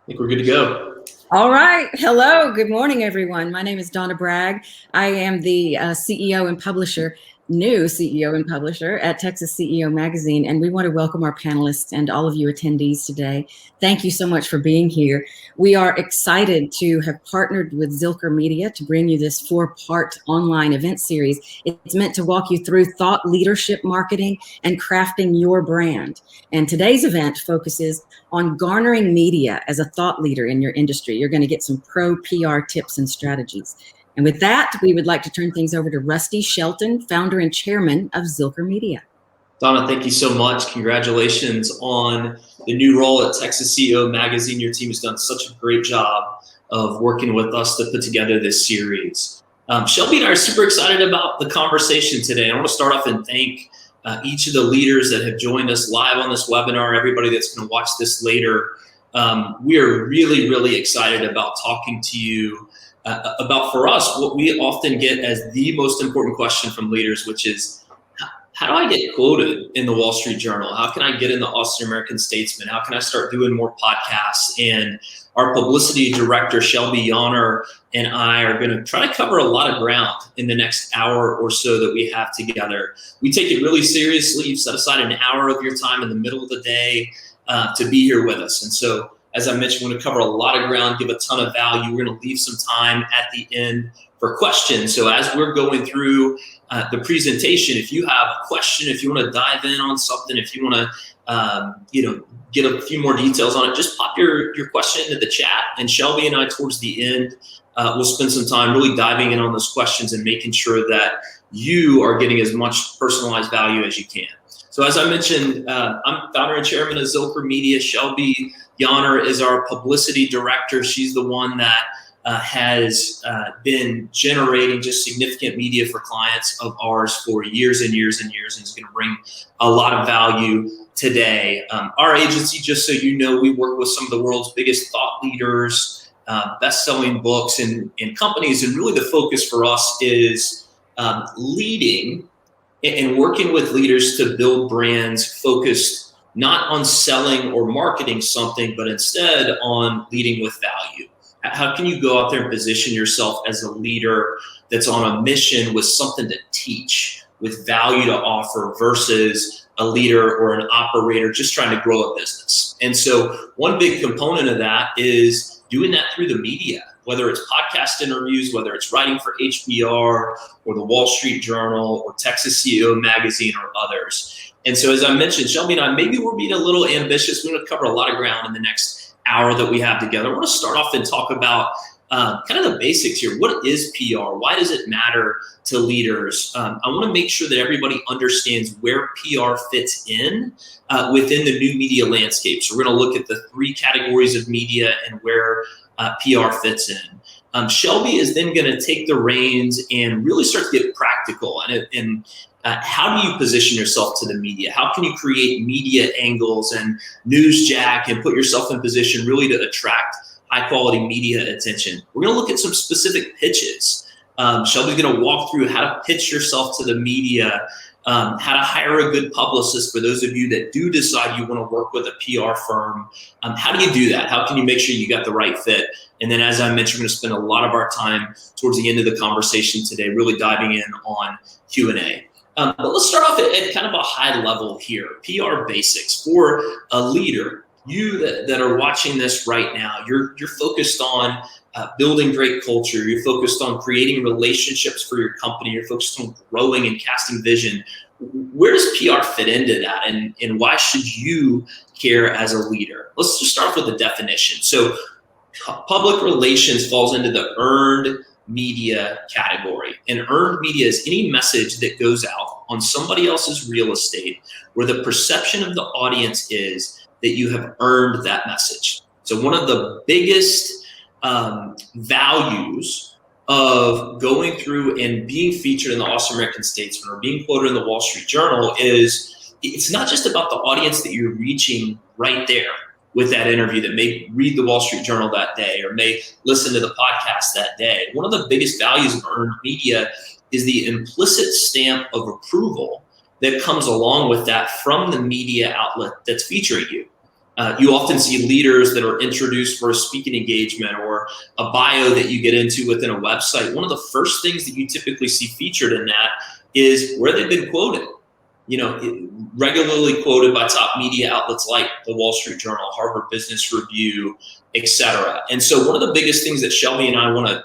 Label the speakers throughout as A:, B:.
A: Think we're good to go.
B: All right. Hello. Good morning, everyone. My name is Donna Bragg. I am the new CEO and publisher at Texas CEO Magazine, and we want to welcome our panelists and all of you attendees today. Thank you so much for being here. We are excited to have partnered with Zilker Media to bring you this 4-part online event series. It's meant to walk you through thought leadership marketing and crafting your brand. And today's event focuses on garnering media as a thought leader in your industry. You're going to get some pro PR tips and strategies. And with that, we would like to turn things over to Rusty Shelton, founder and chairman of Zilker Media.
A: Donna, thank you so much. Congratulations on the new role at Texas CEO Magazine. Your team has done such a great job of working with us to put together this series. Shelby and I are super excited about the conversation today. I want to start off and thank each of the leaders that have joined us live on this webinar, everybody that's going to watch this later. We are really, really excited about talking to you about, for us, what we often get as the most important question from leaders, which is, how do I get quoted in the Wall Street Journal? How can I get in the Austin American Statesman? How can I start doing more podcasts? And our publicity director, Shelby Yonner, and I are going to try to cover a lot of ground in the next hour or so that we have together. We take it really seriously. You've set aside an hour of your time in the middle of the day to be here with us. And so, as I mentioned, we're going to cover a lot of ground, give a ton of value. We're going to leave some time at the end for questions. So as we're going through the presentation, if you have a question, if you want to dive in on something, if you want to, get a few more details on it, just pop your question into the chat. And Shelby and I, towards the end, we'll spend some time really diving in on those questions and making sure that you are getting as much personalized value as you can. So as I mentioned, I'm founder and chairman of Zilker Media. Shelby Yonner is our publicity director. She's the one that has been generating just significant media for clients of ours for years and years and years, and is going to bring a lot of value today. Our agency, just so you know, we work with some of the world's biggest thought leaders, best-selling books and companies, and really the focus for us is leading and working with leaders to build brands focused not on selling or marketing something, but instead on leading with value. How can you go out there and position yourself as a leader that's on a mission with something to teach, with value to offer, versus a leader or an operator just trying to grow a business? And so one big component of that is doing that through the media, whether it's podcast interviews, whether it's writing for HBR or the Wall Street Journal or Texas CEO Magazine or others. And so as I mentioned, Shelby and I, maybe we're being a little ambitious. We're going to cover a lot of ground in the next hour that we have together. I want to start off and talk about kind of the basics here. What is PR? Why does it matter to leaders? I want to make sure that everybody understands where PR fits in within the new media landscape. So we're going to look at the 3 categories of media and where PR fits in. Shelby is then going to take the reins and really start to get practical and how do you position yourself to the media? How can you create media angles and newsjack and put yourself in position really to attract high quality media attention? We're going to look at some specific pitches. Shelby's going to walk through how to pitch yourself to the media, how to hire a good publicist for those of you that do decide you want to work with a PR firm. How do you do that? How can you make sure you got the right fit? And then, as I mentioned, we're going to spend a lot of our time towards the end of the conversation today really diving in on Q&A. But let's start off at kind of a high level here. PR basics for a leader. You that are watching this right now, you're focused on building great culture. You're focused on creating relationships for your company. You're focused on growing and casting vision. Where does PR fit into that, and why should you care as a leader? Let's just start with the definition. So public relations falls into the earned media category. And earned media is any message that goes out on somebody else's real estate where the perception of the audience is that you have earned that message. So one of the biggest values of going through and being featured in the Austin American Statesman or being quoted in the Wall Street Journal is it's not just about the audience that you're reaching right there with that interview that may read the Wall Street Journal that day or may listen to the podcast that day. One of the biggest values of earned media is the implicit stamp of approval that comes along with that from the media outlet that's featuring you. You often see leaders that are introduced for a speaking engagement or a bio that you get into within a website. One of the first things that you typically see featured in that is where they've been quoted. Regularly quoted by top media outlets like the Wall Street Journal, Harvard Business Review, etc. And so one of the biggest things that Shelby and I want to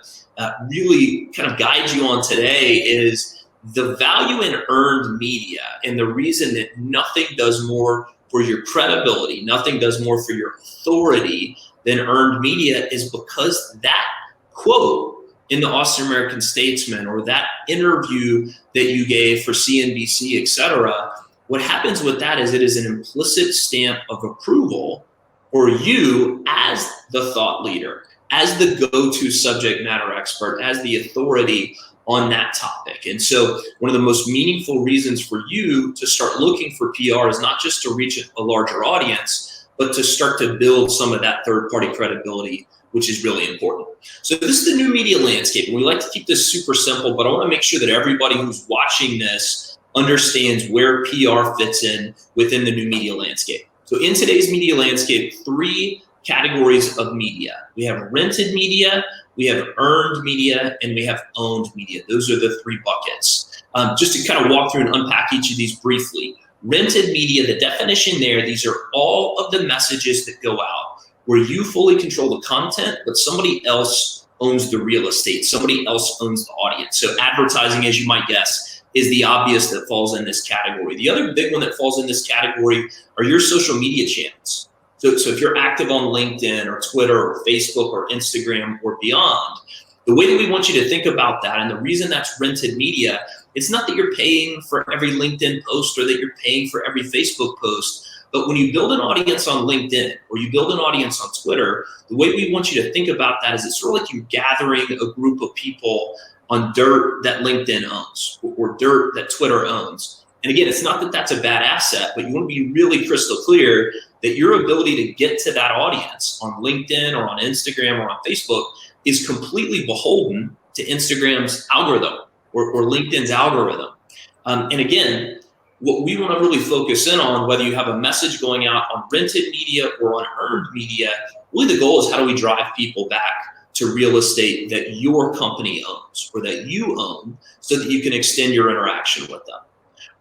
A: really kind of guide you on today is the value in earned media, and the reason that nothing does more for your credibility, nothing does more for your authority than earned media is because that quote in the Austin American Statesman or that interview that you gave for CNBC, etc., what happens with that is it is an implicit stamp of approval for you as the thought leader, as the go-to subject matter expert, as the authority on that topic. And so one of the most meaningful reasons for you to start looking for PR is not just to reach a larger audience, but to start to build some of that third-party credibility, which is really important. So this is the new media landscape, and we like to keep this super simple, but I want to make sure that everybody who's watching this understands where PR fits in within the new media landscape. So in today's media landscape, 3 categories of media. We have rented media, we have earned media, and we have owned media. Those are the 3 buckets. Just to kind of walk through and unpack each of these briefly. Rented media, the definition there, these are all of the messages that go out where you fully control the content, but somebody else owns the real estate. Somebody else owns the audience. So advertising, as you might guess, is the obvious that falls in this category. The other big one that falls in this category are your social media channels. So if you're active on LinkedIn or Twitter or Facebook or Instagram or beyond, the way that we want you to think about that, and the reason that's rented media, it's not that you're paying for every LinkedIn post or that you're paying for every Facebook post, but when you build an audience on LinkedIn or you build an audience on Twitter, the way we want you to think about that is it's sort of like you're gathering a group of people on dirt that LinkedIn owns or dirt that Twitter owns. And again, it's not that that's a bad asset, but you want to be really crystal clear that your ability to get to that audience on LinkedIn or on Instagram or on Facebook is completely beholden to Instagram's algorithm or LinkedIn's algorithm. And again, what we want to really focus in on, whether you have a message going out on rented media or on earned media, really the goal is how do we drive people back to real estate that your company owns or that you own so that you can extend your interaction with them.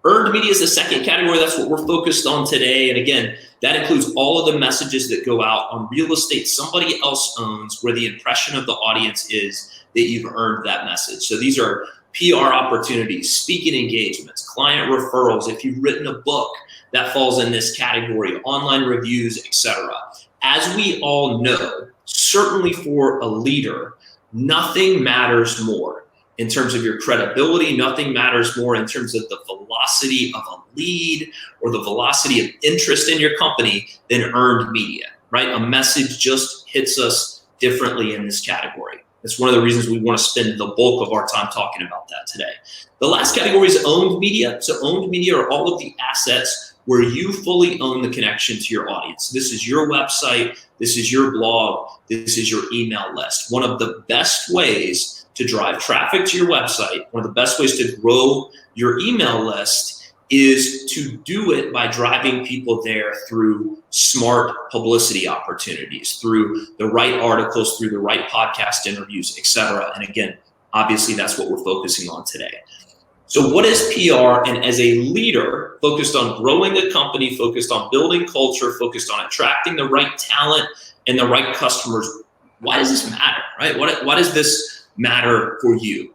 A: Earned media is the second category. That's what we're focused on today. And again, that includes all of the messages that go out on real estate somebody else owns where the impression of the audience is that you've earned that message. So these are PR opportunities, speaking engagements, client referrals. If you've written a book, that falls in this category, online reviews, etc. As we all know, certainly for a leader, nothing matters more in terms of your credibility. Nothing matters more in terms of the velocity of a lead or the velocity of interest in your company than earned media, right? A message just hits us differently in this category. That's one of the reasons we want to spend the bulk of our time talking about that today. The last category is owned media. So owned media are all of the assets where you fully own the connection to your audience. This is your website. This is your blog. This is your email list. One of the best ways to drive traffic to your website, one of the best ways to grow your email list is to do it by driving people there through smart publicity opportunities, through the right articles, through the right podcast interviews, etc. And again, obviously that's what we're focusing on today. So what is PR? And as a leader focused on growing a company, focused on building culture, focused on attracting the right talent and the right customers, why does this matter, right? Why does this matter for you?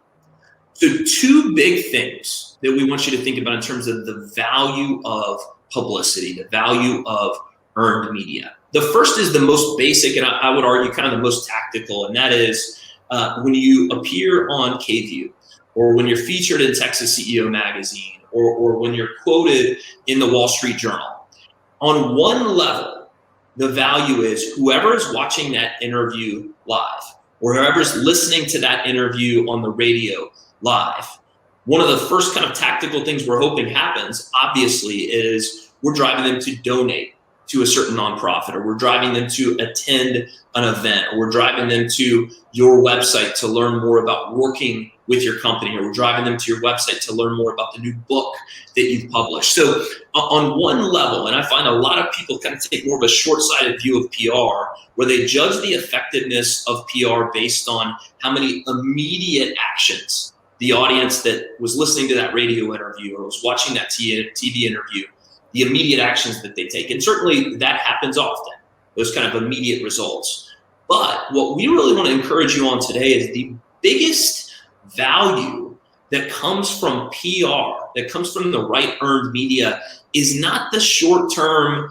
A: So 2 big things that we want you to think about in terms of the value of publicity, the value of earned media. The first is the most basic, and I would argue kind of the most tactical, and that is when you appear on KView, or when you're featured in Texas CEO Magazine, or when you're quoted in the Wall Street Journal. On one level, the value is whoever is watching that interview live, or whoever's listening to that interview on the radio live, one of the first kind of tactical things we're hoping happens, obviously, is we're driving them to donate to a certain nonprofit, or we're driving them to attend an event, or we're driving them to your website to learn more about working with your company, or we're driving them to your website to learn more about the new book that you've published. So on one level, and I find a lot of people kind of take more of a short-sighted view of PR, where they judge the effectiveness of PR based on how many immediate actions the audience that was listening to that radio interview or was watching that TV interview, the immediate actions that they take. And certainly that happens often, those kind of immediate results. But what we really want to encourage you on today is the biggest value that comes from PR, that comes from the right earned media, is not the short-term,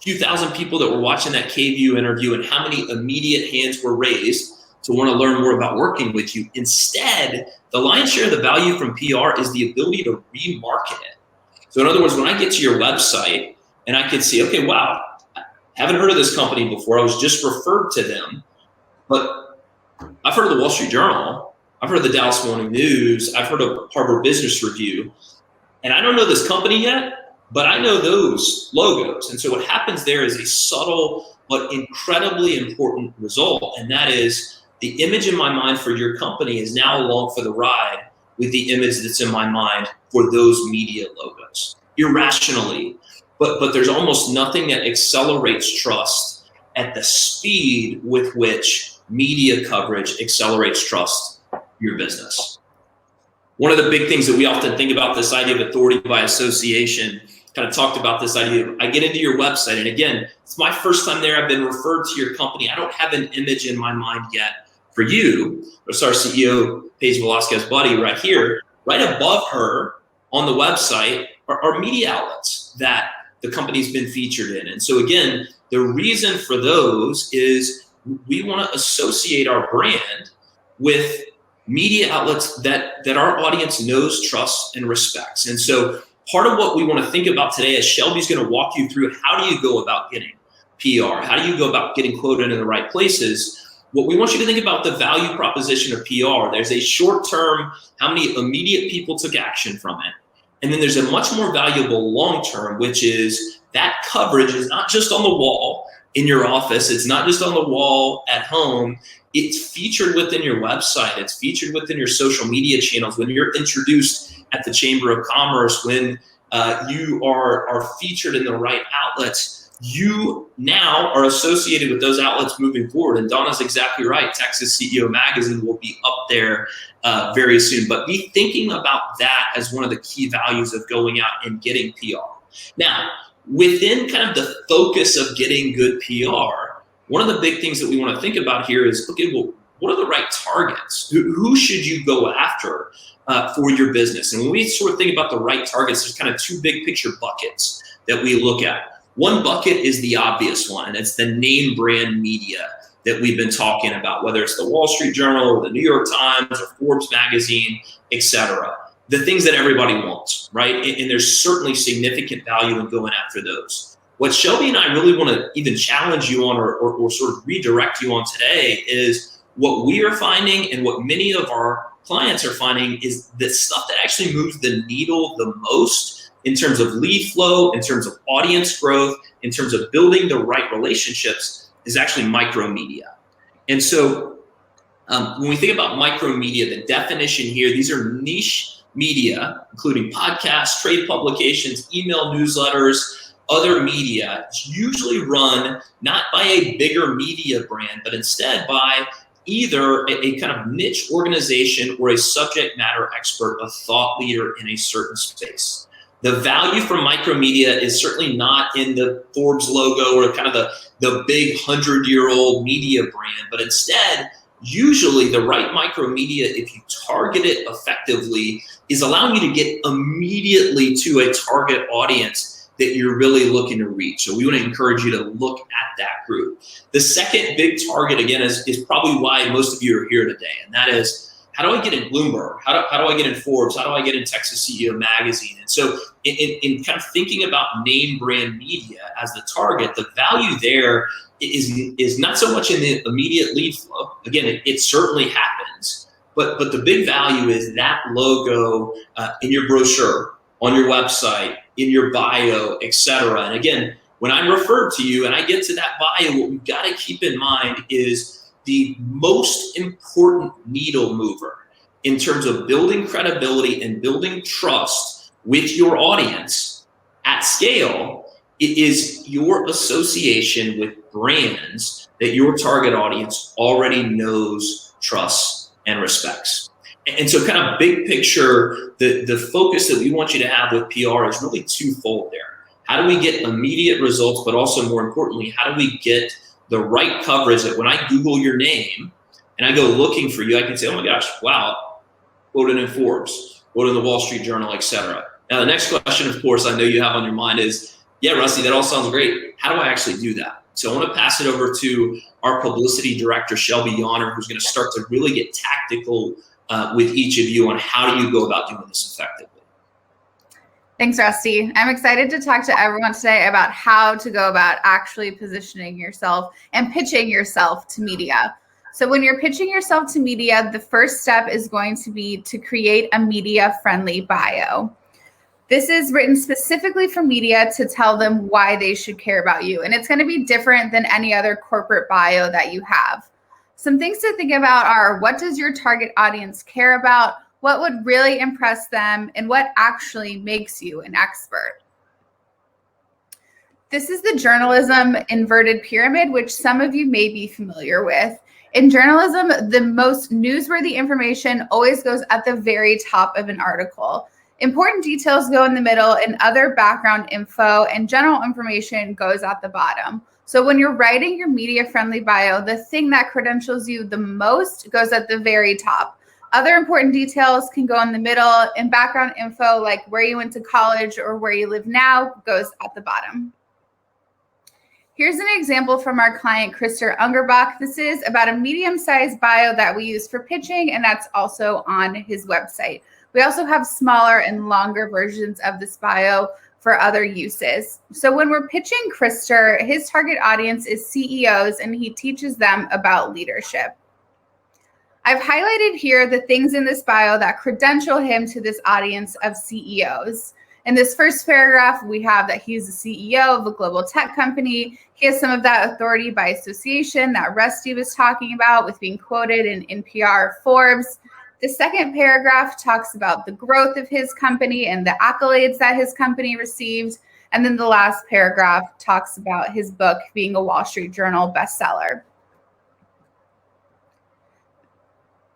A: few thousand people that were watching that KView interview and how many immediate hands were raised to want to learn more about working with you. Instead, the lion's share of the value from PR is the ability to remarket it. So in other words, when I get to your website and I can see, okay, wow, I haven't heard of this company before. I was just referred to them, but I've heard of the Wall Street Journal. I've heard of the Dallas Morning News. I've heard of Harvard Business Review. And I don't know this company yet, but I know those logos. And so what happens there is a subtle but incredibly important result. And that is the image in my mind for your company is now along for the ride with the image that's in my mind for those media logos, irrationally. But there's almost nothing that accelerates trust at the speed with which media coverage accelerates trust in your business. One of the big things that we often think about, this idea of authority by association, kind of talked about this idea of, I get into your website, and again, it's my first time there. I've been referred to your company. I don't have an image in my mind yet for you. It's our CEO, Paige Velasquez Buddy, right here. Right above her on the website are media outlets that the company's been featured in. And so again, the reason for those is we want to associate our brand with media outlets that our audience knows, trusts, and respects. And so part of what we want to think about today is Shelby's going to walk you through how do you go about getting PR? How do you go about getting quoted in the right places? What we want you to think about the value proposition of PR. There's a short-term, how many immediate people took action from it. And then there's a much more valuable long-term, which is that coverage is not just on the wall in your office. It's not just on the wall at home. It's featured within your website. It's featured within your social media channels. When you're introduced at the Chamber of Commerce, when you are featured in the right outlets, you now are associated with those outlets moving forward. And Donna's exactly right. Texas CEO Magazine will be up there very soon. But be thinking about that as one of the key values of going out and getting PR. Now, within kind of the focus of getting good PR, one of the big things that we want to think about here is, okay, well, what are the right targets? Who should you go after for your business? And when we sort of think about the right targets, there's kind of two big picture buckets that we look at. One bucket is the obvious one, and it's the name brand media that we've been talking about, whether it's the Wall Street Journal or the New York Times or Forbes magazine, et cetera. The things that everybody wants, right? And there's certainly significant value in going after those. What Shelby and I really want to even challenge you on or sort of redirect you on today is what we are finding and what many of our clients are finding is the stuff that actually moves the needle the most in terms of lead flow, in terms of audience growth, in terms of building the right relationships is actually micro media. And so when we think about micro media, the definition here, these are niche media, including podcasts, trade publications, email newsletters, other media. It's usually run not by a bigger media brand, but instead by either a kind of niche organization or a subject matter expert, a thought leader in a certain space. The value from micromedia is certainly not in the Forbes logo or kind of the big 100-year-old media brand, but instead, usually the right micromedia, if you target it effectively, is allowing you to get immediately to a target audience that you're really looking to reach. So we want to encourage you to look at that group. The second big target, again, is probably why most of you are here today, and that is, how do I get in Bloomberg? How do I get in Forbes? How do I get in Texas CEO Magazine? And so in kind of thinking about name brand media as the target, the value there is not so much in the immediate lead flow. Again, it certainly happens, but the big value is that logo in your brochure, on your website, in your bio, et cetera. And again, when I'm referred to you and I get to that bio, what we've got to keep in mind is the most important needle mover in terms of building credibility and building trust with your audience at scale. It is your association with brands that your target audience already knows, trusts, and respects. And so kind of big picture, the focus that we want you to have with PR is really twofold there. How do we get immediate results, but also more importantly, how do we get the right coverage that when I Google your name and I go looking for you, I can say, oh my gosh, wow, quoted in Forbes, quoted in the Wall Street Journal, etc. Now, the next question, of course, I know you have on your mind is, yeah, Rusty, that all sounds great. How do I actually do that? So I want to pass it over to our publicity director, Shelby Yonner, who's going to start to really get tactical with each of you on how do you go about doing this effectively.
C: Thanks, Rusty. I'm excited to talk to everyone today about how to go about actually positioning yourself and pitching yourself to media. So when you're pitching yourself to media, the first step is going to be to create a media-friendly bio. This is written specifically for media to tell them why they should care about you. And it's going to be different than any other corporate bio that you have. Some things to think about are, what does your target audience care about? What would really impress them? And what actually makes you an expert? This is the journalism inverted pyramid, which some of you may be familiar with. In journalism, the most newsworthy information always goes at the very top of an article. Important details go in the middle, and other background info and general information goes at the bottom. So when you're writing your media-friendly bio, the thing that credentials you the most goes at the very top. Other important details can go in the middle, and background info like where you went to college or where you live now goes at the bottom. Here's an example from our client, Krister Ungerbach. This is about a medium-sized bio that we use for pitching, and that's also on his website. We also have smaller and longer versions of this bio for other uses. So when we're pitching Krister, his target audience is CEOs, and he teaches them about leadership. I've highlighted here the things in this bio that credential him to this audience of CEOs. In this first paragraph, we have that he's the CEO of a global tech company. He has some of that authority by association that Rusty was talking about with being quoted in NPR, Forbes. The second paragraph talks about the growth of his company and the accolades that his company received. And then the last paragraph talks about his book being a Wall Street Journal bestseller.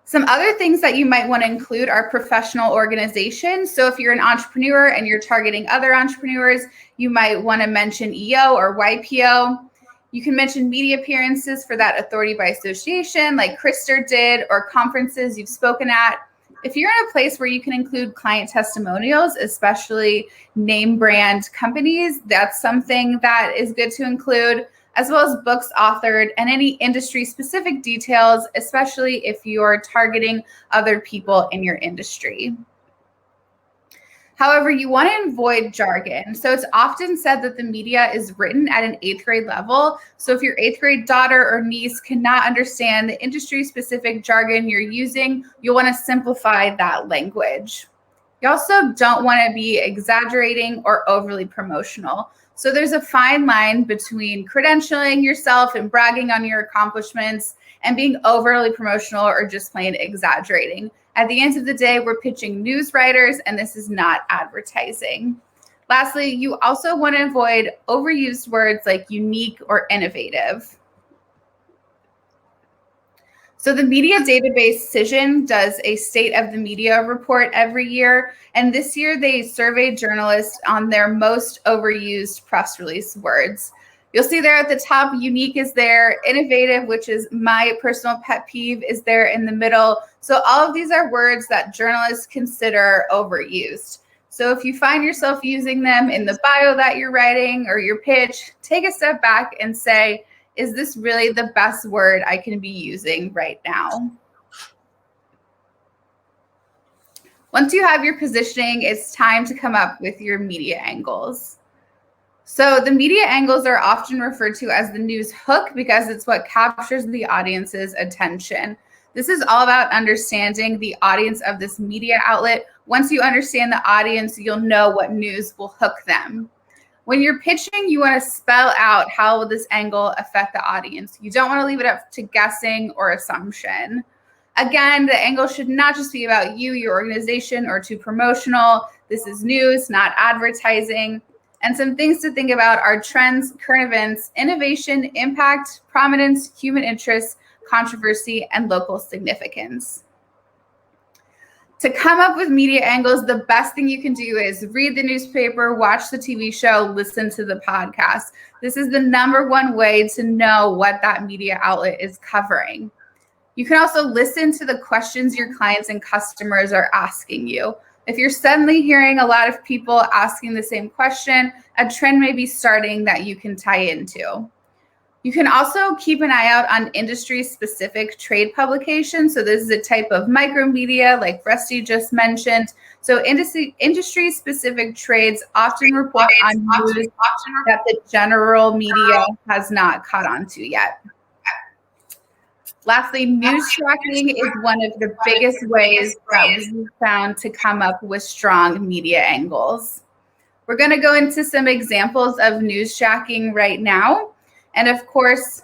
C: Some other things that you might want to include are professional organizations. So if you're an entrepreneur and you're targeting other entrepreneurs, you might want to mention EO or YPO. You can mention media appearances for that authority by association like Krister did, or conferences you've spoken at. If you're in a place where you can include client testimonials, especially name brand companies, that's something that is good to include, as well as books authored and any industry specific details, especially if you're targeting other people in your industry. However, you want to avoid jargon. So it's often said that the media is written at an 8th grade level. So if your 8th grade daughter or niece cannot understand the industry specific jargon you're using, you'll want to simplify that language. You also don't want to be exaggerating or overly promotional. So there's a fine line between credentialing yourself and bragging on your accomplishments and being overly promotional or just plain exaggerating. At the end of the day, we're pitching news writers, and this is not advertising. Lastly, you also want to avoid overused words like unique or innovative. So the media database Cision does a state of the media report every year. And this year they surveyed journalists on their most overused press release words. You'll see there at the top, unique is there, innovative, which is my personal pet peeve, is there in the middle. So all of these are words that journalists consider overused. So if you find yourself using them in the bio that you're writing or your pitch, take a step back and say, is this really the best word I can be using right now? Once you have your positioning, it's time to come up with your media angles. So the media angles are often referred to as the news hook because it's what captures the audience's attention. This is all about understanding the audience of this media outlet. Once you understand the audience, you'll know what news will hook them. When you're pitching, you want to spell out how will this angle affect the audience. You don't want to leave it up to guessing or assumption. Again, the angle should not just be about you, your organization, or too promotional. This is news, not advertising. And some things to think about are trends, current events, innovation, impact, prominence, human interest, controversy, and local significance. To come up with media angles, the best thing you can do is read the newspaper, watch the TV show, listen to the podcast. This is the #1 way to know what that media outlet is covering. You can also listen to the questions your clients and customers are asking you. If you're suddenly hearing a lot of people asking the same question, a trend may be starting that you can tie into. You can also keep an eye out on industry-specific trade publications. So this is a type of micromedia like Rusty just mentioned. So industry-specific trades often report on news that the general media has not caught on to yet. Lastly, newsjacking is one of the biggest ways that we've found to come up with strong media angles. We're going to go into some examples of newsjacking right now. And of course,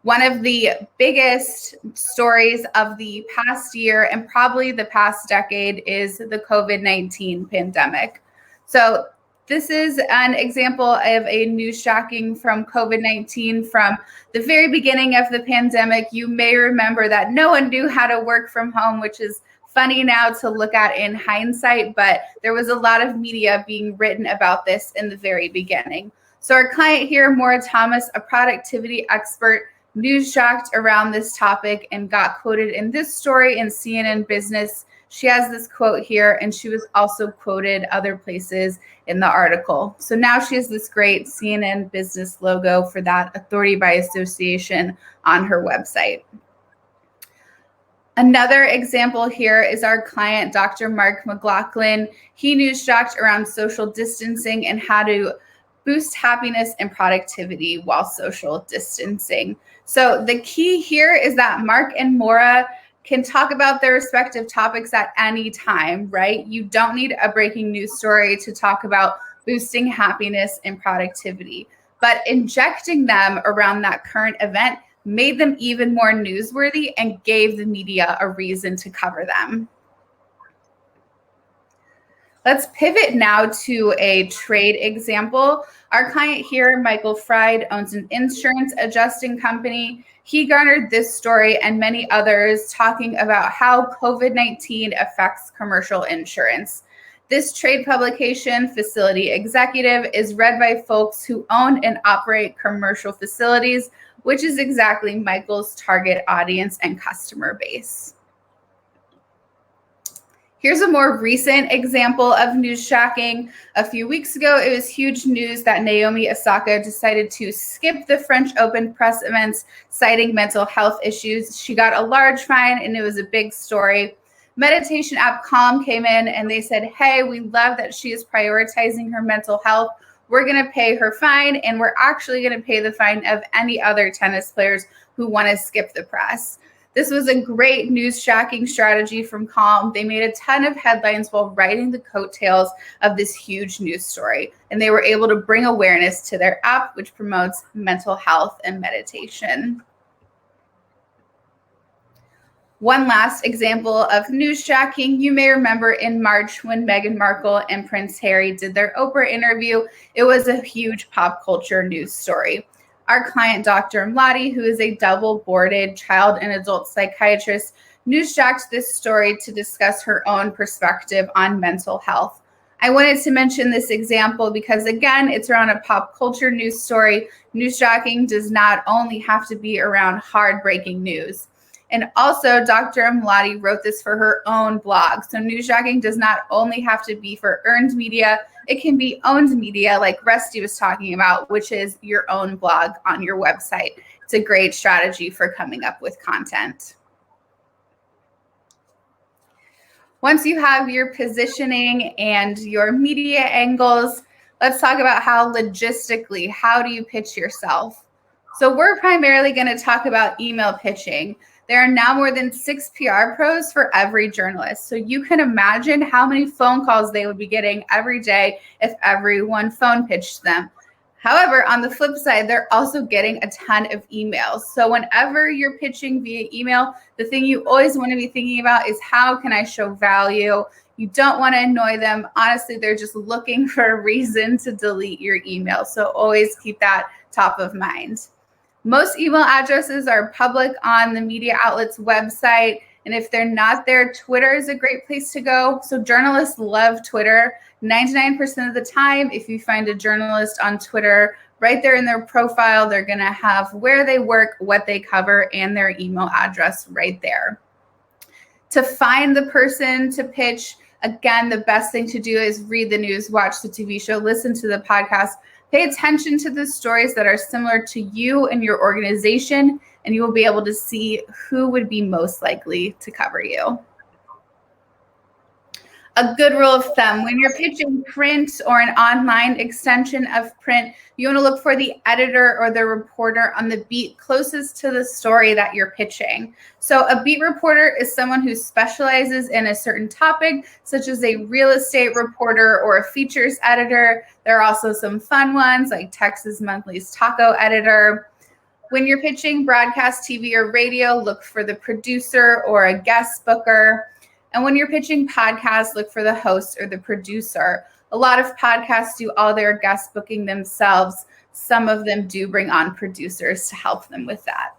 C: one of the biggest stories of the past year and probably the past decade is the COVID-19 pandemic. So this is an example of a newsjacking from COVID-19 from the very beginning of the pandemic. You may remember that no one knew how to work from home, which is funny now to look at in hindsight, but there was a lot of media being written about this in the very beginning. So our client here, Maura Thomas, a productivity expert, newsjacked around this topic and got quoted in this story in CNN Business. She has this quote here, and she was also quoted other places in the article. So now she has this great CNN Business logo for that authority by association on her website. Another example here is our client, Dr. Mark McLaughlin. He newsjacked around social distancing and how to boost happiness and productivity while social distancing. So the key here is that Mark and Maura can talk about their respective topics at any time, right? You don't need a breaking news story to talk about boosting happiness and productivity, but injecting them around that current event made them even more newsworthy and gave the media a reason to cover them. Let's pivot now to a trade example. Our client here, Michael Fried, owns an insurance adjusting company. He garnered this story and many others talking about how COVID-19 affects commercial insurance. This trade publication, Facility Executive, is read by folks who own and operate commercial facilities, which is exactly Michael's target audience and customer base. Here's a more recent example of newsjacking. A few weeks ago, it was huge news that Naomi Osaka decided to skip the French Open press events, citing mental health issues. She got a large fine, and it was a big story. Meditation app Calm came in, and they said, hey, we love that she is prioritizing her mental health. We're going to pay her fine, and we're actually going to pay the fine of any other tennis players who want to skip the press. This was a great newsjacking strategy from Calm. They made a ton of headlines while writing the coattails of this huge news story, and they were able to bring awareness to their app, which promotes mental health and meditation. One last example of newsjacking, you may remember in March when Meghan Markle and Prince Harry did their Oprah interview. It was a huge pop culture news story. Our client, Dr. Mladi, who is a double-boarded child and adult psychiatrist, newsjacked this story to discuss her own perspective on mental health. I wanted to mention this example because, again, it's around a pop culture news story. Newsjacking does not only have to be around hard breaking news. And also, Dr. Mladi wrote this for her own blog. So newsjacking does not only have to be for earned media, it can be owned media like Rusty was talking about, which is your own blog on your website. It's a great strategy for coming up with content. Once you have your positioning and your media angles, let's talk about how logistically, how do you pitch yourself? So we're primarily going to talk about email pitching. There are now more than 6 PR pros for every journalist. So you can imagine how many phone calls they would be getting every day if everyone phone pitched them. However, on the flip side, they're also getting a ton of emails. So whenever you're pitching via email, the thing you always want to be thinking about is how can I show value? You don't want to annoy them. Honestly, they're just looking for a reason to delete your email. So always keep that top of mind. Most email addresses are public on the media outlet's website. And if they're not there, Twitter is a great place to go. So journalists love Twitter. 99% of the time, if you find a journalist on Twitter, right there in their profile, they're going to have where they work, what they cover, and their email address right there. To find the person to pitch, again, the best thing to do is read the news, watch the TV show, listen to the podcast, pay attention to the stories that are similar to you and your organization, and you will be able to see who would be most likely to cover you. A good rule of thumb, when you're pitching print or an online extension of print, you want to look for the editor or the reporter on the beat closest to the story that you're pitching. So a beat reporter is someone who specializes in a certain topic, such as a real estate reporter or a features editor. There are also some fun ones like Texas Monthly's taco editor. When you're pitching broadcast TV or radio, look for the producer or a guest booker. And when you're pitching podcasts, look for the host or the producer. A lot of podcasts do all their guest booking themselves. Some of them do bring on producers to help them with that.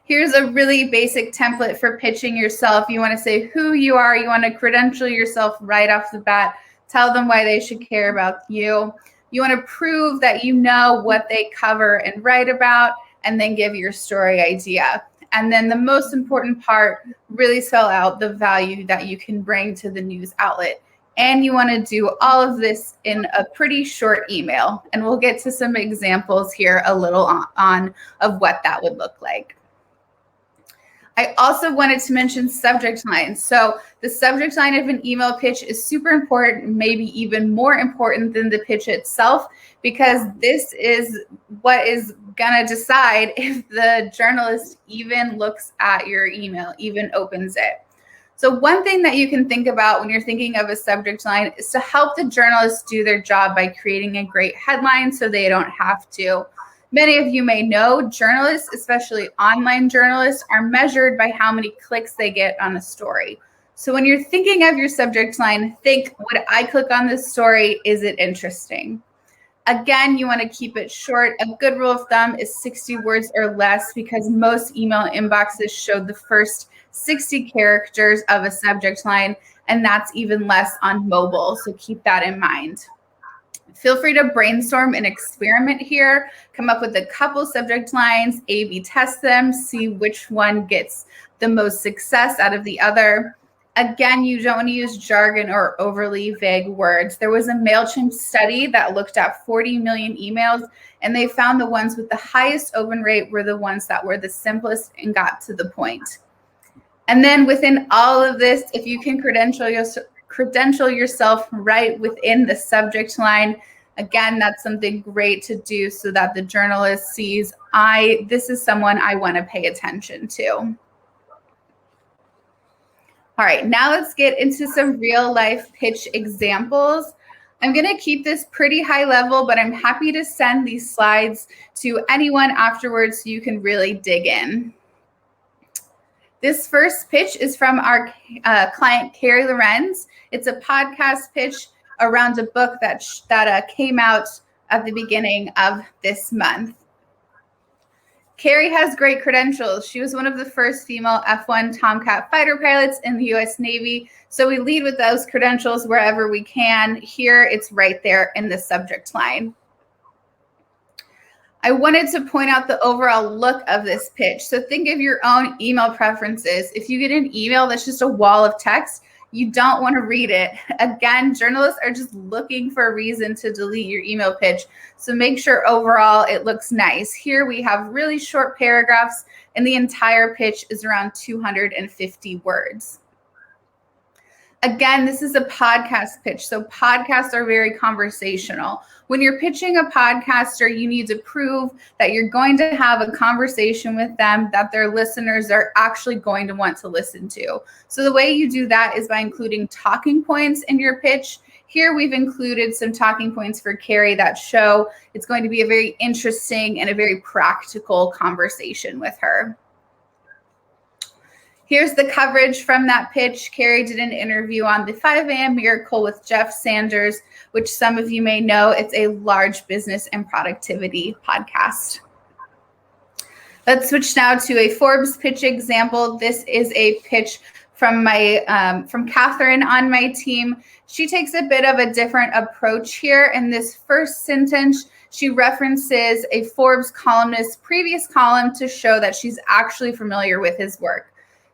C: Here's a really basic template for pitching yourself. You want to say who you are. You want to credential yourself right off the bat. Tell them why they should care about you. You want to prove that you know what they cover and write about, and then give your story idea. And then the most important part, really spell out the value that you can bring to the news outlet. And you want to do all of this in a pretty short email. And we'll get to some examples here a little on of what that would look like. I also wanted to mention subject lines. So the subject line of an email pitch is super important, maybe even more important than the pitch itself, because this is what is going to decide if the journalist even looks at your email, even opens it. So one thing that you can think about when you're thinking of a subject line is to help the journalists do their job by creating a great headline so they don't have to. Many of you may know journalists, especially online journalists, are measured by how many clicks they get on a story. So when you're thinking of your subject line, think, would I click on this story? Is it interesting? Again, you want to keep it short. A good rule of thumb is 60 words or less, because most email inboxes show the first 60 characters of a subject line, and that's even less on mobile. So keep that in mind. Feel free to brainstorm and experiment here. Come up with a couple subject lines, A/B test them, see which one gets the most success out of the other. Again, you don't want to use jargon or overly vague words. There was a MailChimp study that looked at 40 million emails, and they found the ones with the highest open rate were the ones that were the simplest and got to the point. And then within all of this, if you can credential yourself right within the subject line, again, that's something great to do so that the journalist sees, this is someone I want to pay attention to. All right, now let's get into some real life pitch examples. I'm going to keep this pretty high level, but I'm happy to send these slides to anyone afterwards so you can really dig in. This first pitch is from our client, Carrie Lorenz. It's a podcast pitch around a book that came out at the beginning of this month. Carrie has great credentials. She was one of the first female F-1 Tomcat fighter pilots in the U.S. Navy. So we lead with those credentials wherever we can. Here, it's right there in the subject line. I wanted to point out the overall look of this pitch. So think of your own email preferences. If you get an email that's just a wall of text, you don't want to read it. Again, journalists are just looking for a reason to delete your email pitch. So make sure overall it looks nice. Here we have really short paragraphs, and the entire pitch is around 250 words. Again, this is a podcast pitch. So podcasts are very conversational. When you're pitching a podcaster, you need to prove that you're going to have a conversation with them that their listeners are actually going to want to listen to. So the way you do that is by including talking points in your pitch. Here we've included some talking points for Carrie that show it's going to be a very interesting and a very practical conversation with her. Here's the coverage from that pitch. Carrie did an interview on the 5 a.m. Miracle with Jeff Sanders, which some of you may know. It's a large business and productivity podcast. Let's switch now to a Forbes pitch example. This is a pitch from Catherine on my team. She takes a bit of a different approach here. In this first sentence, she references a Forbes columnist's previous column to show that she's actually familiar with his work.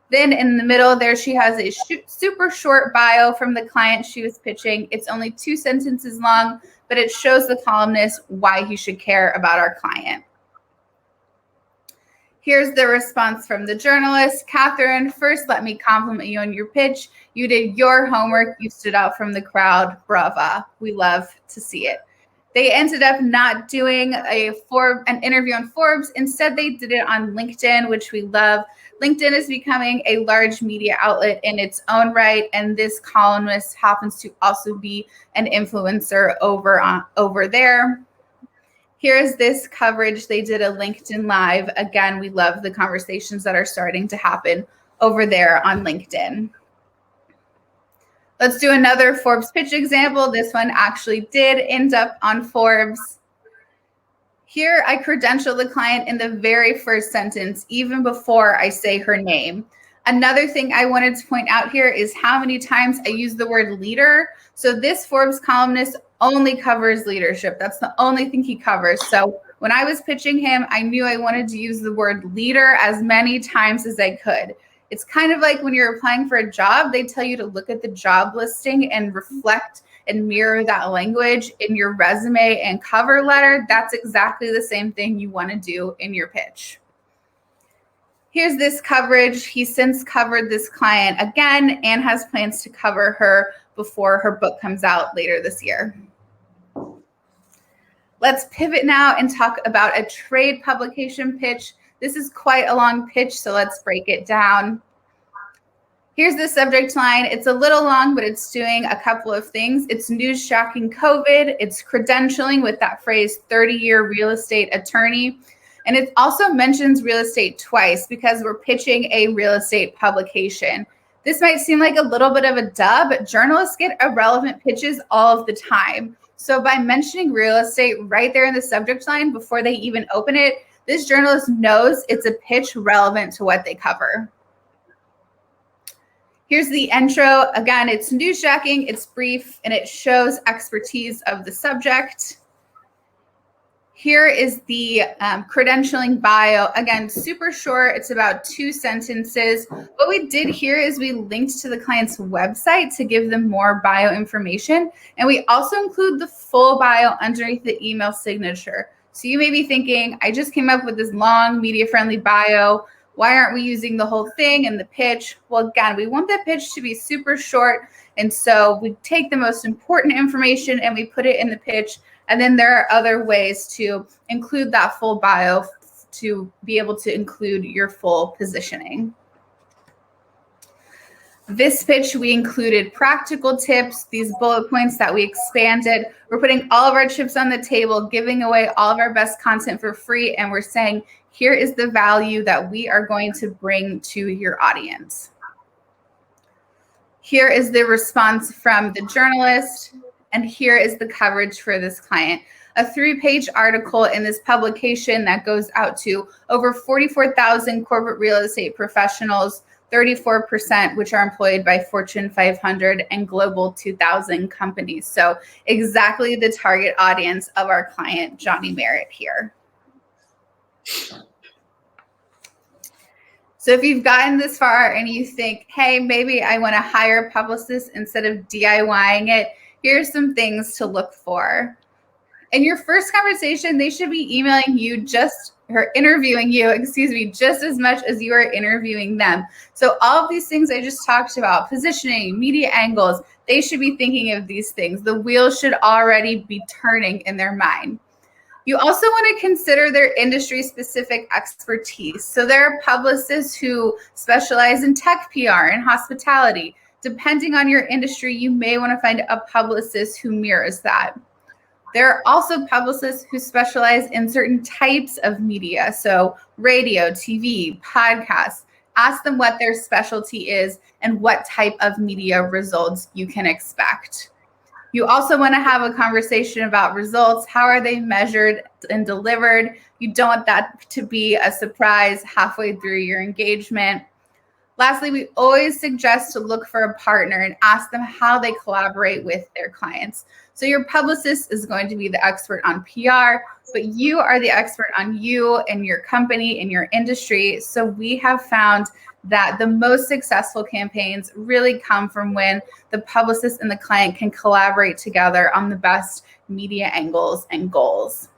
C: Then in the middle there, she has a super short bio from the client she was pitching. It's only 2 sentences long, but it shows the columnist why he should care about our client. Here's the response from the journalist. Catherine, first, let me compliment you on your pitch. You did your homework. You stood out from the crowd. Brava. We love to see it. They ended up not doing an interview on Forbes. Instead, they did it on LinkedIn, which we love. LinkedIn is becoming a large media outlet in its own right, and this columnist happens to also be an influencer over there. Here's this coverage. They did a LinkedIn Live. Again, we love the conversations that are starting to happen over there on LinkedIn. Let's do another Forbes pitch example. This one actually did end up on Forbes. Here, I credential the client in the very first sentence, even before I say her name. Another thing I wanted to point out here is how many times I use the word leader. So this Forbes columnist only covers leadership. That's the only thing he covers. So when I was pitching him, I knew I wanted to use the word leader as many times as I could. It's kind of like when you're applying for a job, they tell you to look at the job listing and reflect and mirror that language in your resume and cover letter. That's exactly the same thing you want to do in your pitch. Here's this coverage. He's since covered this client again and has plans to cover her before her book comes out later this year. Let's pivot now and talk about a trade publication pitch. This is quite a long pitch, so let's break it down. Here's the subject line. It's a little long, but it's doing a couple of things. It's Newsjacking COVID. It's credentialing with that phrase 30-year real estate attorney. And it also mentions real estate twice because we're pitching a real estate publication. This might seem like a little bit of a duh, but journalists get irrelevant pitches all of the time. So by mentioning real estate right there in the subject line before they even open it, this journalist knows it's a pitch relevant to what they cover. Here's the intro. Again, it's newsjacking, it's brief, and it shows expertise of the subject. Here is the credentialing bio. Again, super short. It's about 2 sentences. What we did here is we linked to the client's website to give them more bio information. And we also include the full bio underneath the email signature. So you may be thinking, I just came up with this long media-friendly bio. Why aren't we using the whole thing in the pitch? Well, again, we want the pitch to be super short. And so we take the most important information and we put it in the pitch. And then there are other ways to include that full bio to be able to include your full positioning. This pitch, we included practical tips, these bullet points that we expanded. We're putting all of our chips on the table, giving away all of our best content for free. And we're saying, here is the value that we are going to bring to your audience. Here is the response from the journalist. And here is the coverage for this client. A 3-page article in this publication that goes out to over 44,000 corporate real estate professionals, 34% which are employed by Fortune 500 and Global 2000 companies. So exactly the target audience of our client, Johnny Merritt here. So if you've gotten this far and you think, hey, maybe I want to hire a publicist instead of DIYing it, here's some things to look for. In your first conversation, they should be emailing you just interviewing you, just as much as you are interviewing them. So all of these things I just talked about, positioning, media angles, they should be thinking of these things. The wheels should already be turning in their mind. You also want to consider their industry-specific expertise. So there are publicists who specialize in tech PR and hospitality. Depending on your industry, you may want to find a publicist who mirrors that. There are also publicists who specialize in certain types of media, so radio, TV, podcasts. Ask them what their specialty is and what type of media results you can expect. You also want to have a conversation about results. How are they measured and delivered? You don't want that to be a surprise halfway through your engagement. Lastly, we always suggest to look for a partner and ask them how they collaborate with their clients. So your publicist is going to be the expert on PR, but you are the expert on you and your company and your industry. So we have found that the most successful campaigns really come from when the publicist and the client can collaborate together on the best media angles and goals.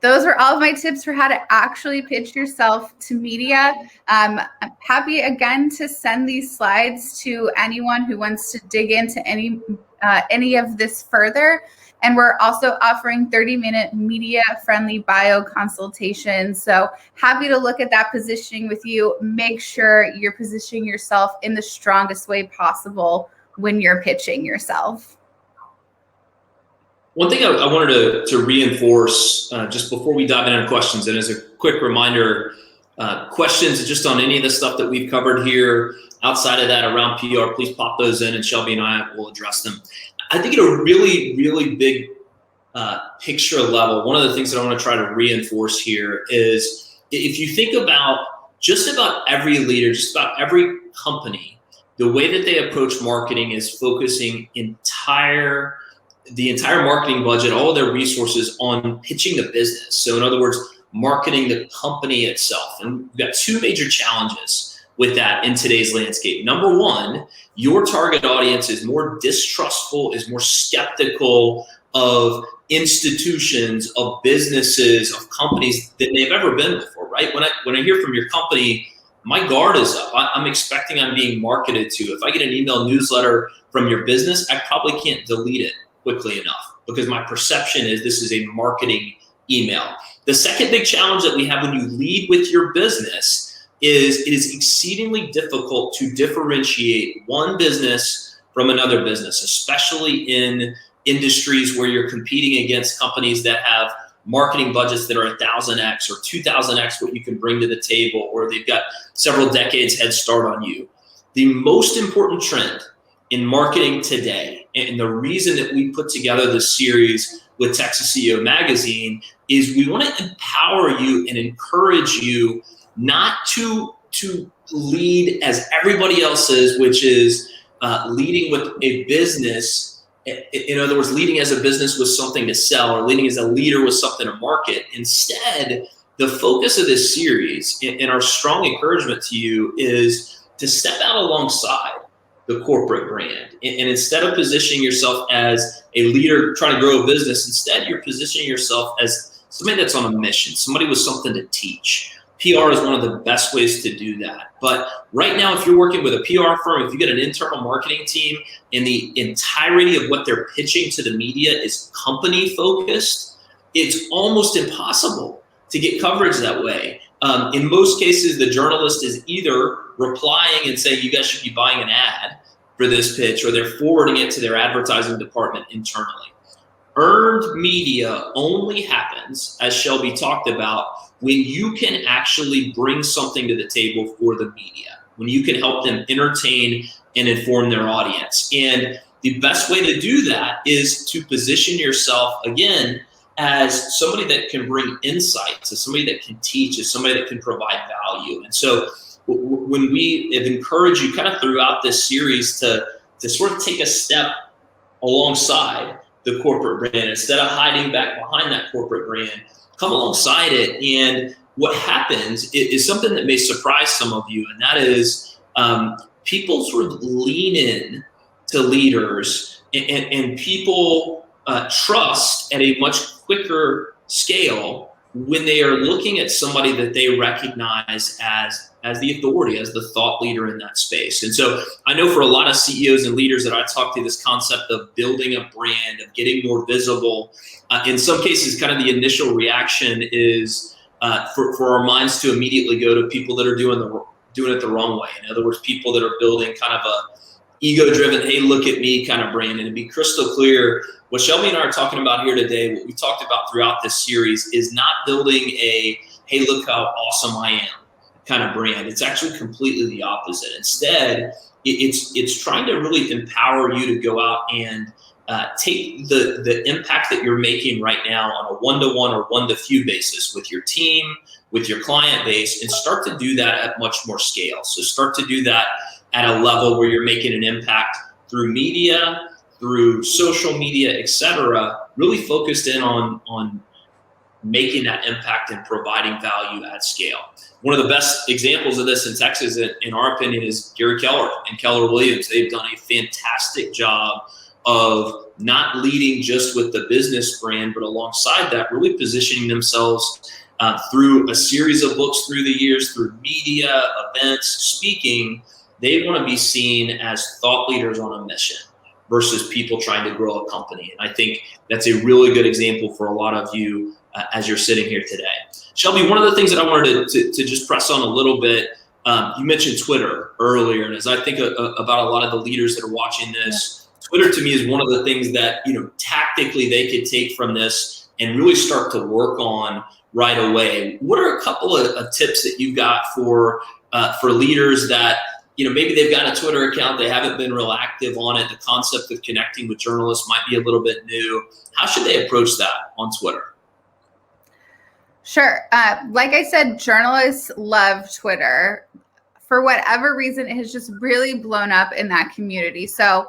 C: Those are all of my tips for how to actually pitch yourself to media. I'm happy again to send these slides to anyone who wants to dig into any of this further. And we're also offering 30-minute media-friendly bio consultations. So happy to look at that positioning with you. Make sure you're positioning yourself in the strongest way possible when you're pitching yourself.
A: One thing I wanted to reinforce just before we dive into questions, and as a quick reminder, questions just on any of the stuff that we've covered here, outside of that around PR, please pop those in and Shelby and I will address them. I think at a really, really big picture level, one of the things that I want to try to reinforce here is if you think about just about every leader, just about every company, the way that they approach marketing is focusing the entire marketing budget, all of their resources on pitching the business. So in other words, marketing the company itself. And we've got two major challenges with that in today's landscape. Number one, your target audience is more distrustful, is more skeptical of institutions, of businesses, of companies than they've ever been before, right? When I hear from your company, my guard is up. I'm expecting I'm being marketed to. If I get an email newsletter from your business, I probably can't delete it quickly enough because my perception is this is a marketing email. The second big challenge that we have when you lead with your business is it is exceedingly difficult to differentiate one business from another business, especially in industries where you're competing against companies that have marketing budgets that are 1,000x or 2,000x what you can bring to the table, or they've got several decades head start on you. The most important trend in marketing today, and the reason that we put together this series with Texas CEO Magazine, is we want to empower you and encourage you not to lead as everybody else is, which is leading with a business. In other words, leading as a business with something to sell, or leading as a leader with something to market. Instead, the focus of this series and our strong encouragement to you is to step out alongside the corporate brand. And instead of positioning yourself as a leader trying to grow a business, instead you're positioning yourself as somebody that's on a mission, somebody with something to teach. PR is one of the best ways to do that. But right now, if you're working with a PR firm, if you get an internal marketing team and the entirety of what they're pitching to the media is company focused, it's almost impossible to get coverage that way. In most cases, the journalist is either replying and saying, you guys should be buying an ad for this pitch, or they're forwarding it to their advertising department internally. Earned media only happens, as Shelby talked about, when you can actually bring something to the table for the media, when you can help them entertain and inform their audience. And the best way to do that is to position yourself, again, as somebody that can bring insights, as somebody that can teach, as somebody that can provide value. And so when we have encouraged you kind of throughout this series to sort of take a step alongside the corporate brand, instead of hiding back behind that corporate brand, come alongside it. And what happens is something that may surprise some of you, and that is people sort of lean in to leaders, and people trust at a much quicker scale when they are looking at somebody that they recognize as the authority, as the thought leader in that space. And so I know for a lot of CEOs and leaders that I talk to, this concept of building a brand, of getting more visible, in some cases, kind of the initial reaction is for our minds to immediately go to people that are doing it the wrong way. In other words, people that are building kind of a ego-driven, hey, look at me kind of brand. And to be crystal clear, what Shelby and I are talking about here today, what we talked about throughout this series, is not building a, hey, look how awesome I am kind of brand. It's actually completely the opposite. Instead, it's trying to really empower you to go out and take the impact that you're making right now on a one-to-one or one-to-few basis with your team, with your client base, and start to do that at much more scale. So start to do that at a level where you're making an impact through media, through social media, et cetera, really focused in on making that impact and providing value at scale. One of the best examples of this in Texas, in our opinion, is Gary Keller and Keller Williams. They've done a fantastic job of not leading just with the business brand, but alongside that, really positioning themselves through a series of books through the years, through media, events, speaking. They want to be seen as thought leaders on a mission versus people trying to grow a company. And I think that's a really good example for a lot of you as you're sitting here today. Shelby, one of the things that I wanted to just press on a little bit, you mentioned Twitter earlier. And as I think about a lot of the leaders that are watching this, Twitter to me is one of the things that, tactically they could take from this and really start to work on right away. What are a couple of tips that you got for leaders that, maybe they've got a Twitter account, they haven't been real active on it. The concept of connecting with journalists might be a little bit new. How should they approach that on Twitter?
C: Sure. Like I said, journalists love Twitter. For whatever reason, it has just really blown up in that community. So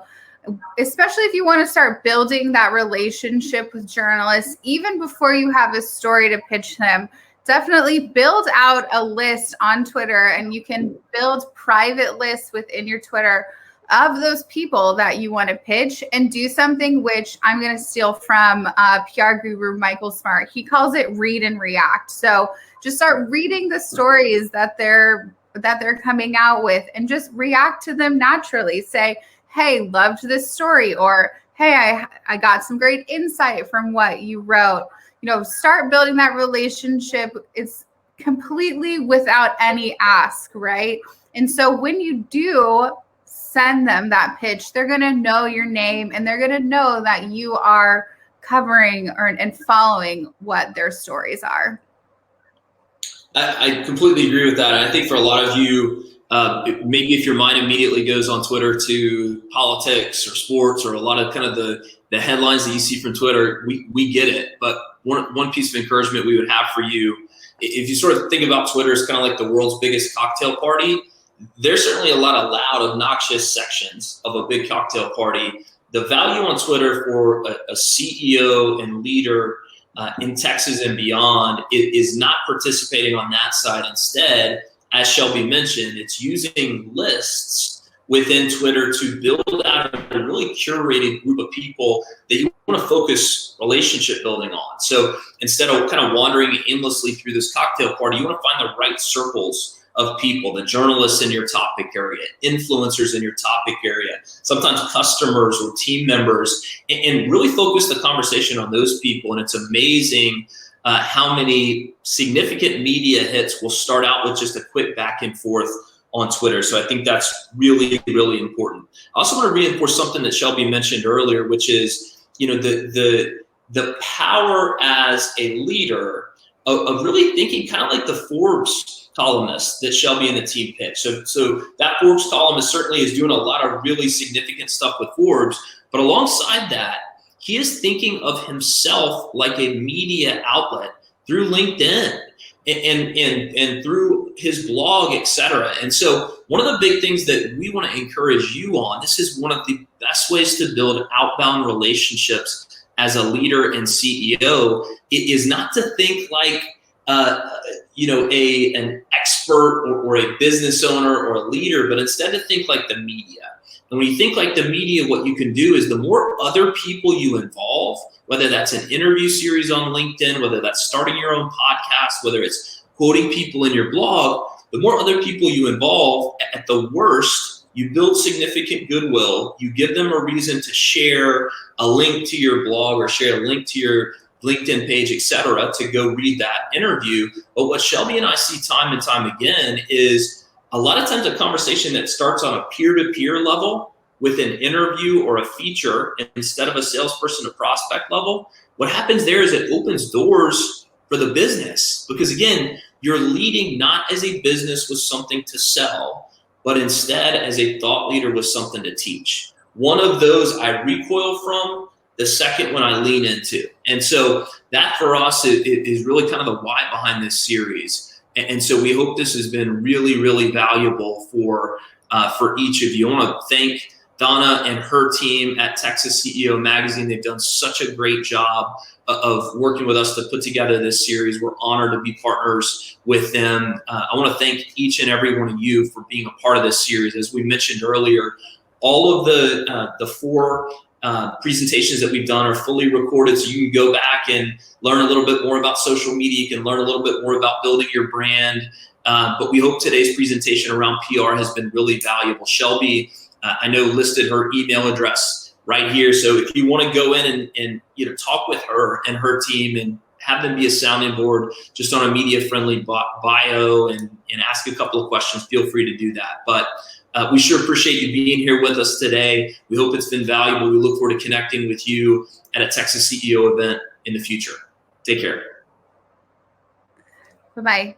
C: especially if you want to start building that relationship with journalists, even before you have a story to pitch them, definitely build out a list on Twitter, and you can build private lists within your Twitter of those people that you want to pitch, and do something which I'm going to steal from PR guru Michael Smart. He calls it read and react. So just start reading the stories that they're coming out with and just react to them naturally. Say, hey, loved this story, or hey, I got some great insight from what you wrote. Start building that relationship. It's completely without any ask, right? And so when you do send them that pitch, they're going to know your name, and they're going to know that you are covering and following what their stories are.
A: I completely agree with that. And I think for a lot of you, maybe if your mind immediately goes on Twitter to politics or sports or a lot of kind of the headlines that you see from Twitter, we get it. But one piece of encouragement we would have for you, if you sort of think about Twitter as kind of like the world's biggest cocktail party, there's certainly a lot of loud, obnoxious sections of a big cocktail party. The value on Twitter for a CEO and leader in Texas and beyond is not participating on that side. Instead, as Shelby mentioned, it's using lists within Twitter to build out a really curated group of people that you want to focus relationship building on. So instead of kind of wandering aimlessly through this cocktail party, you want to find the right circles of people, the journalists in your topic area, influencers in your topic area, sometimes customers or team members, and really focus the conversation on those people. And it's amazing how many significant media hits will start out with just a quick back and forth on Twitter. So I think that's really, really important. I also want to reinforce something that Shelby mentioned earlier, which is, the power as a leader of really thinking kind of like the Forbes columnist that Shelby and the team pitch. So that Forbes columnist certainly is doing a lot of really significant stuff with Forbes, but alongside that, he is thinking of himself like a media outlet through LinkedIn and through his blog, et cetera. And so one of the big things that we want to encourage you on, this is one of the best ways to build outbound relationships as a leader and CEO, is not to think like an expert or a business owner or a leader, but instead to think like the media. And when you think like the media, what you can do is the more other people you involve, whether that's an interview series on LinkedIn, whether that's starting your own podcast, whether it's quoting people in your blog, the more other people you involve, at the worst, you build significant goodwill. You give them a reason to share a link to your blog or share a link to your LinkedIn page, etc., to go read that interview. But what Shelby and I see time and time again is a lot of times a conversation that starts on a peer-to-peer level with an interview or a feature instead of a salesperson to prospect level, what happens there is it opens doors for the business, because again, you're leading not as a business with something to sell, but instead as a thought leader with something to teach. One of those I recoil from, the second one I lean into. And so that for us is really kind of the why behind this series. And so we hope this has been really, really valuable for each of you. I want to thank Donna and her team at Texas CEO Magazine. They've done such a great job of working with us to put together this series. We're honored to be partners with them. I want to thank each and every one of you for being a part of this series. As we mentioned earlier, all of the four presentations that we've done are fully recorded, so you can go back and learn a little bit more about social media. You can learn a little bit more about building your brand. But we hope today's presentation around PR has been really valuable. Shelby, I know, listed her email address right here. So if you want to go in and talk with her and her team and have them be a sounding board just on a media-friendly bio and ask a couple of questions, feel free to do that. But we sure appreciate you being here with us today. We hope it's been valuable. We look forward to connecting with you at a Texas CEO event in the future. Take care.
C: Bye-bye.